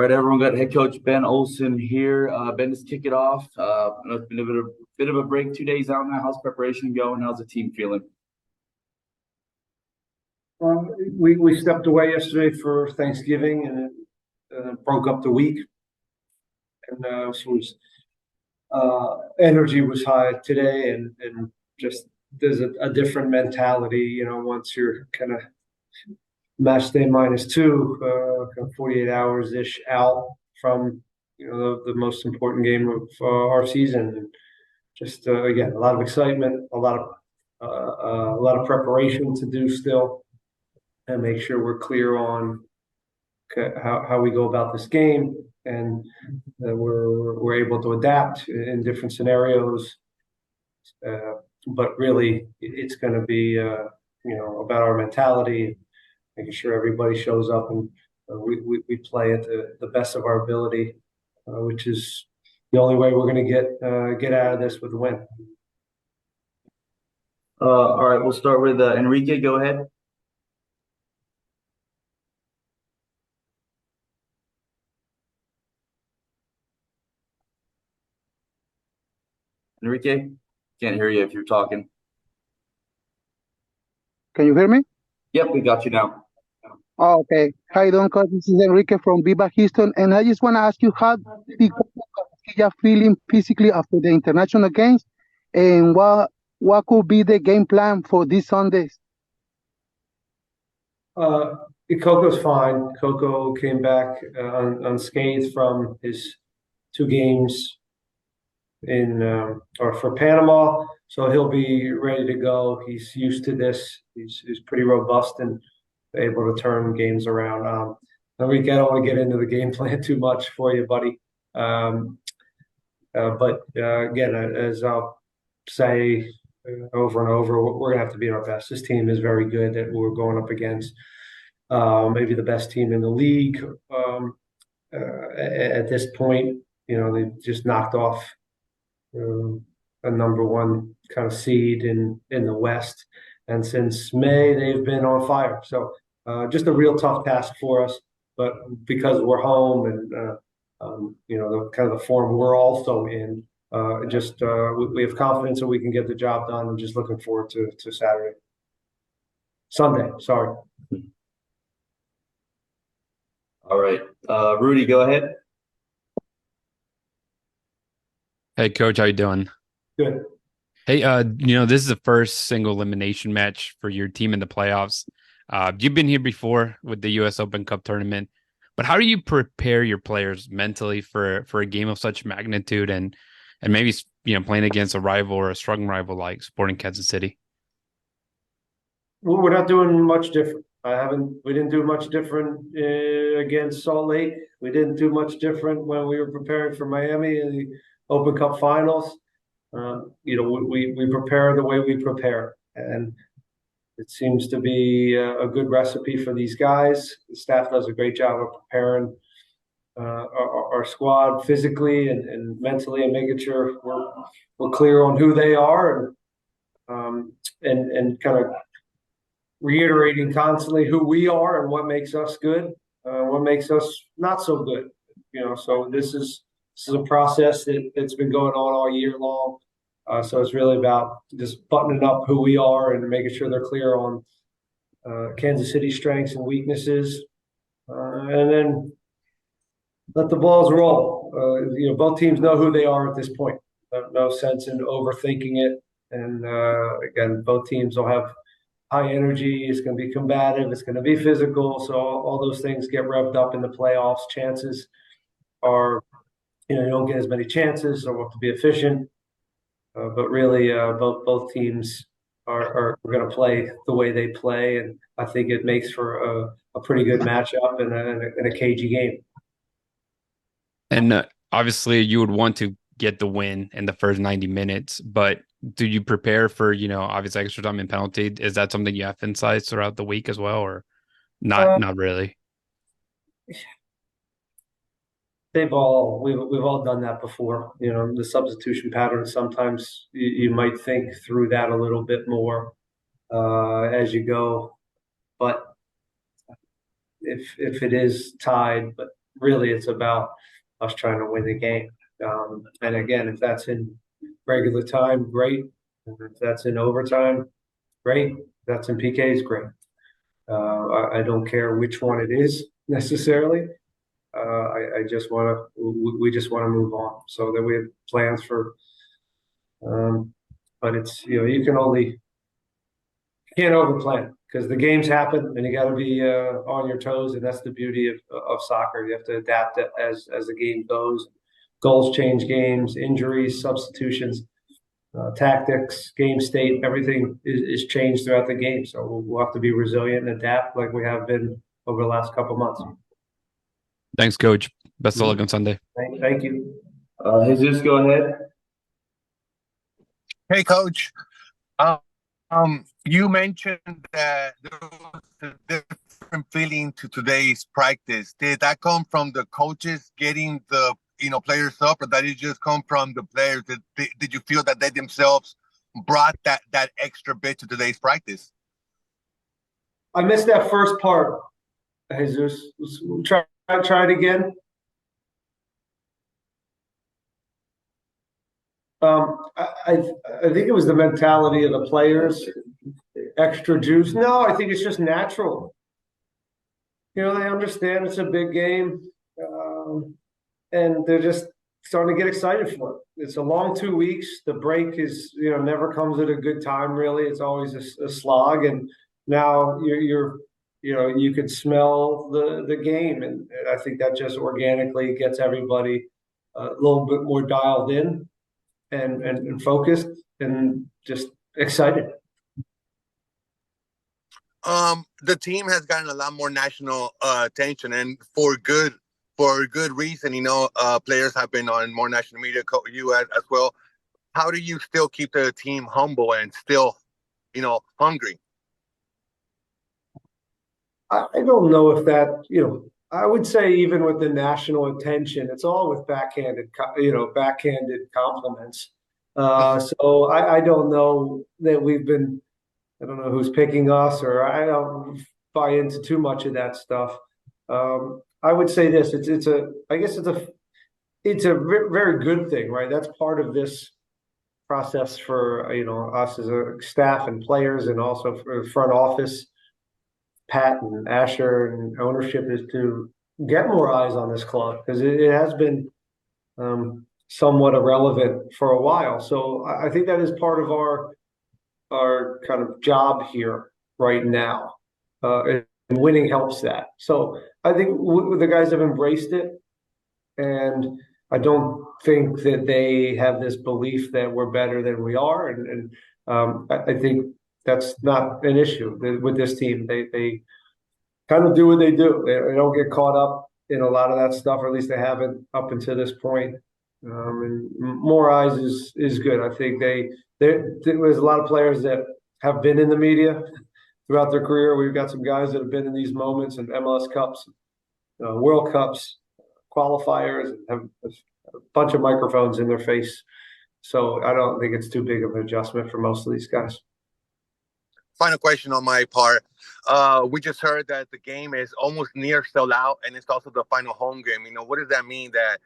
All right, everyone. Got head coach Ben Olsen here. Ben, let's kick it off. I know it's been a bit of a break, 2 days out now. How's preparation going? How's the team feeling? We stepped away yesterday for Thanksgiving and it broke up the week, and energy was high today, and just there's a different mentality, once you're kind of match day -2, kind of 48 hours ish out from the most important game of our season. And just again, a lot of excitement, a lot of preparation to do still, and make sure we're clear on how we go about this game, and we're able to adapt in different scenarios. But really, it's going to be about our mentality, making sure everybody shows up, and we play at the best of our ability, which is the only way we're going to get out of this with a win. All right, we'll start with Enrique. Go ahead. Enrique, can't hear you if you're talking. Can you hear me? Yep, we got you now. Oh, okay. How you doing, Coach? This is Enrique from Viva Houston, and I just want to ask you how the Coach feeling physically after the international games, and what could be the game plan for this Sundays? Coco's fine. Coco came back unscathed from his 2 games for Panama, so he'll be ready to go. He's used to this. He's pretty robust and able to turn games around. Enrique, I don't want to get into the game plan too much for you, buddy. But again, as I'll say over and over, we're gonna have to be our best. This team is very good that we're going up against. Maybe the best team in the league at this point. They just knocked off a #1 kind of seed in the West, and since May they've been on fire. So just a real tough task for us, but because we're home and the kind of the form we're also in, we have confidence that we can get the job done. I'm just looking forward to Sunday. Sorry. All right, Rudy, go ahead. Hey, Coach, how you doing? Good. Hey, this is the first single elimination match for your team in the playoffs. You've been here before with the U.S. Open Cup tournament, but how do you prepare your players mentally for a game of such magnitude and maybe playing against a rival or a struggling rival like Sporting Kansas City? Well, we're not doing much different. We didn't do much different against Salt Lake. We didn't do much different when we were preparing for Miami in the Open Cup finals. We prepare the way we prepare, and it seems to be a good recipe for these guys. The staff does a great job of preparing our squad physically and mentally, and making sure we're clear on who they are, and kind of reiterating constantly who we are and what makes us good, what makes us not so good. So this is a process that's been going on all year long. So it's really about just buttoning up who we are and making sure they're clear on Kansas City's strengths and weaknesses, and then let the balls roll. Both teams know who they are at this point. No sense in overthinking it. And again, both teams will have high energy. It's going to be combative. It's going to be physical. So all those things get revved up in the playoffs. Chances are, you don't get as many chances, or have to be efficient. But really, both teams are going to play the way they play, and I think it makes for a pretty good matchup and a cagey game. And obviously, you would want to get the win in the first 90 minutes, but do you prepare for, obviously extra time and penalty? Is that something you emphasize throughout the week as well, or not? Not really. We've all done that before. The substitution pattern. Sometimes you might think through that a little bit more as you go, but if it is tied, but really it's about us trying to win the game. And again, if that's in regular time, great. If that's in overtime, great. If that's in PKs, great. I don't care which one it is necessarily. I just want to. We just want to move on. So that we have plans for. But it's you can't overplan because the games happen and you got to be on your toes, and that's the beauty of soccer. You have to adapt it as the game goes. Goals change games, injuries, substitutions, tactics, game state, everything is changed throughout the game. So we'll have to be resilient and adapt like we have been over the last couple of months. Thanks, Coach. Best of luck on Sunday. Thank you. Jesus, go ahead. Hey, Coach. You mentioned that there was a different feeling to today's practice. Did that come from the coaches getting the players up, or did it just come from the players? Did you feel that they themselves brought that extra bit to today's practice? I missed that first part, Jesus. Try it again. I think it was the mentality of the players, extra juice. No, I think it's just natural. They understand it's a big game, and they're just starting to get excited for it. It's a long 2 weeks. The break is, never comes at a good time. Really, it's always a slog. And now you could smell the game, and I think that just organically gets everybody a little bit more dialed in. And focused and just excited. The team has gotten a lot more national attention, and for good reason. Players have been on more national media. You as well. How do you still keep the team humble and still, hungry? I don't know if that, I would say even with the national attention, it's all with backhanded compliments. So I don't know that I don't know who's picking us, or I don't buy into too much of that stuff. I would say this, I guess it's a very good thing, right? That's part of this process for, us as a staff and players, and also for the front office. Pat and Asher and ownership is to get more eyes on this club, because it has been somewhat irrelevant for a while. So I think that is part of our kind of job here right now, and winning helps that. So I think the guys have embraced it, and I don't think that they have this belief that we're better than we are, and I think that's not an issue with this team. They kind of do what they do. They don't get caught up in a lot of that stuff, or at least they haven't up until this point. And more eyes is good. I think there's a lot of players that have been in the media throughout their career. We've got some guys that have been in these moments and MLS Cups, World Cups, qualifiers, and have a bunch of microphones in their face. So I don't think it's too big of an adjustment for most of these guys. Final question on my part. We just heard that the game is almost near sell out, and it's also the final home game. What does that mean? That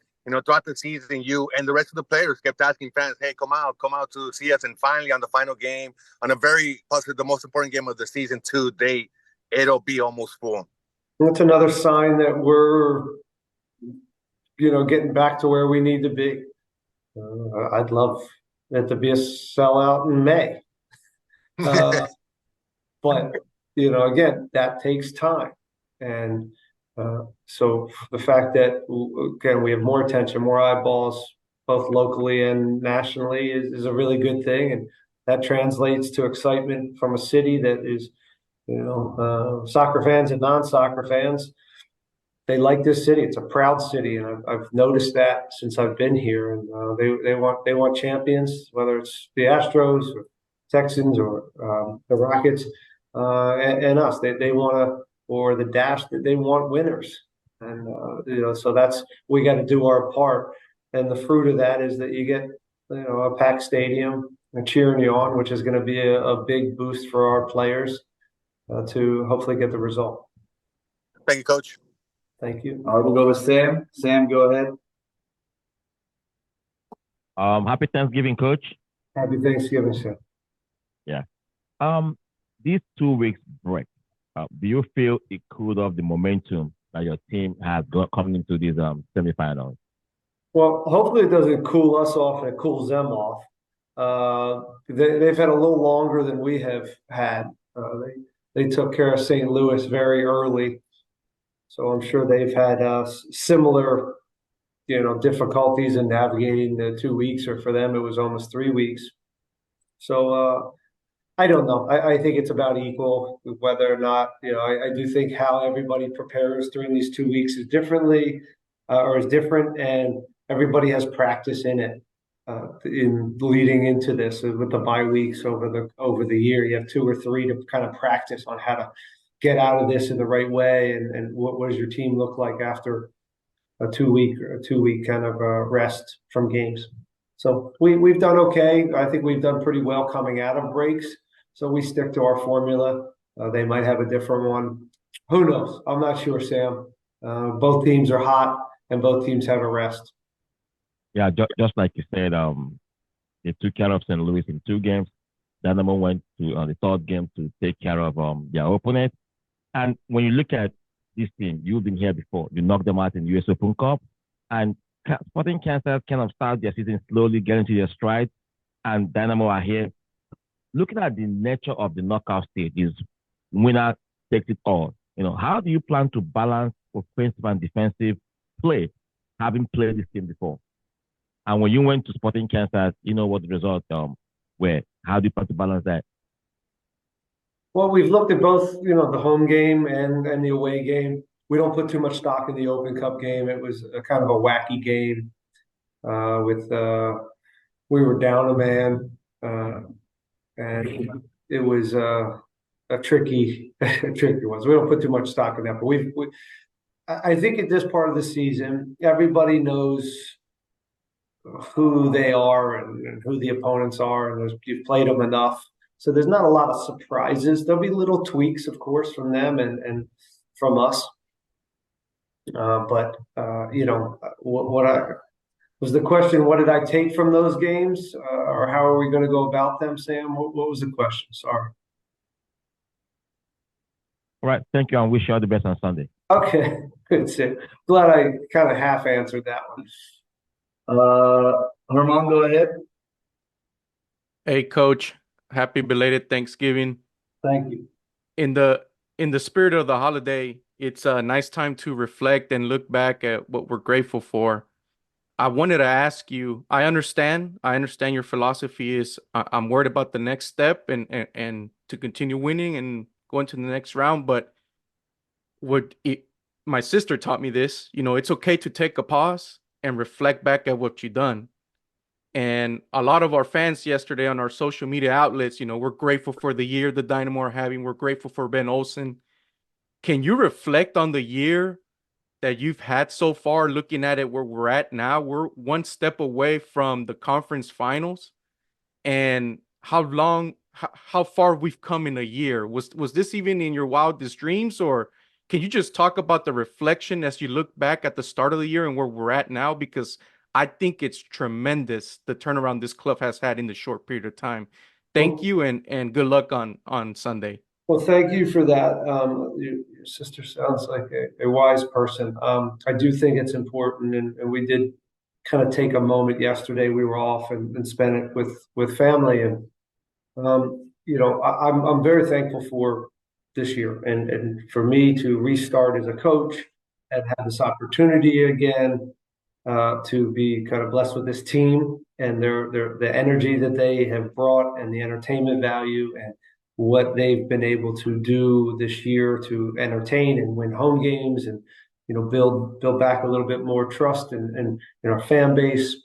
throughout the season, you and the rest of the players kept asking fans, "Hey, come out to see us." And finally, on the final game, on a very possibly the most important game of the season to date, it'll be almost full. That's another sign that we're, getting back to where we need to be. I'd love it to be a sellout in May. But, again, that takes time. And so the fact that, again, we have more attention, more eyeballs, both locally and nationally is a really good thing. And that translates to excitement from a city that is, soccer fans and non-soccer fans. They like this city. It's a proud city. And I've noticed that since I've been here. And they want champions, whether it's the Astros or Texans or the Rockets. And us, they want to, or the Dash, they want winners, and so we got to do our part, and the fruit of that is that you get a packed stadium and cheering you on, which is going to be a big boost for our players to hopefully get the result. Thank you, Coach. Thank you. All right, we'll go with Sam. Sam, go ahead. Happy Thanksgiving, Coach. Happy Thanksgiving, sir. Yeah. These 2 weeks break, do you feel it cooled off the momentum that your team has got coming into these semifinals? Well, hopefully it doesn't cool us off and it cools them off. They've had a little longer than we have had. They took care of St. Louis very early, so I'm sure they've had similar, difficulties in navigating the 2 weeks, or for them it was almost 3 weeks. So I don't know. I think it's about equal, whether or not, I do think how everybody prepares during these 2 weeks is differently, or is different, and everybody has practice in it, in leading into this with the bye weeks over the year. You have 2 or 3 to kind of practice on how to get out of this in the right way, and what does your team look like after a 2 week kind of rest from games. So we've done okay. I think we've done pretty well coming out of breaks. So we stick to our formula. They might have a different one. Who knows? I'm not sure, Sam. Both teams are hot, and both teams have a rest. Yeah, just like you said, they took care of St. Louis in 2 games. Dynamo went to the 3rd game to take care of their opponent. And when you look at this team, you've been here before. You knocked them out in the US Open Cup, and Sporting Kansas kind of started their season slowly, getting to their stride, and Dynamo are here. Looking at the nature of the knockout stage, is winner takes it all. How do you plan to balance offensive and defensive play, having played this team before? And when you went to Sporting Kansas, you know what the result were. How do you plan to balance that? Well, we've looked at both, the home game and the away game. We don't put too much stock in the Open Cup game. It was a kind of a wacky game. We were down a man, and it was a tricky one. So we don't put too much stock in that. But I think at this part of the season, everybody knows who they are and who the opponents are, and you've played them enough. So there's not a lot of surprises. There'll be little tweaks, of course, from them and from us. But what I was the question? What did I take from those games, or how are we going to go about them, Sam? What was the question? Sorry. All right, thank you, and wish you all the best on Sunday. Okay, good. Sam. Glad I kind of half answered that one. Herman, go ahead. Hey, Coach. Happy belated Thanksgiving. Thank you. In the spirit of the holiday, it's a nice time to reflect and look back at what we're grateful for. I wanted to ask you, I understand your philosophy is I'm worried about the next step and to continue winning and going to the next round, but my sister taught me this, it's okay to take a pause and reflect back at what you've done. And a lot of our fans yesterday on our social media outlets, we're grateful for the year the Dynamo are having. We're grateful for Ben Olsen. Can you reflect on the year that you've had so far, looking at it where we're at now? We're one step away from the conference finals, and how far we've come in a year. Was this even in your wildest dreams, or can you just talk about the reflection as you look back at the start of the year and where we're at now? Because I think it's tremendous, the turnaround this club has had in the short period of time. Thank you, and good luck on Sunday. Well, thank you for that. Your sister sounds like a wise person. I do think it's important, and we did kind of take a moment yesterday. We were off and spent it with family, and I'm very thankful for this year, and for me to restart as a coach and have this opportunity again. To be kind of blessed with this team and the energy that they have brought, and the entertainment value, and what they've been able to do this year to entertain and win home games, and build back a little bit more trust in our fan base.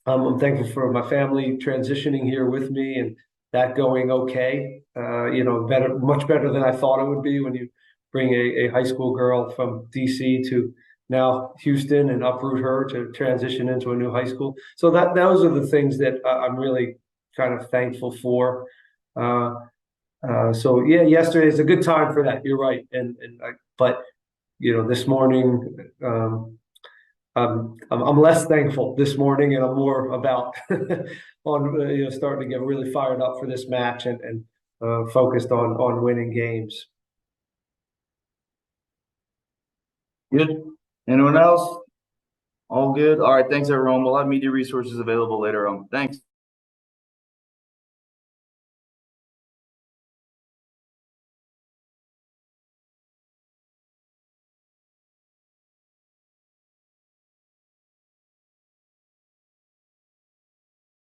I'm thankful for my family transitioning here with me, and that going okay. Much better than I thought it would be when you bring a high school girl from DC to now Houston and uproot her to transition into a new high school. So those are the things that I'm really kind of thankful for. So yeah, yesterday is a good time for that. You're right. But this morning, I'm less thankful this morning, and I'm more about on starting to get really fired up for this match and focused on winning games. Good. Anyone else? All good. All right. Thanks, everyone. We'll have media resources available later on. Thanks.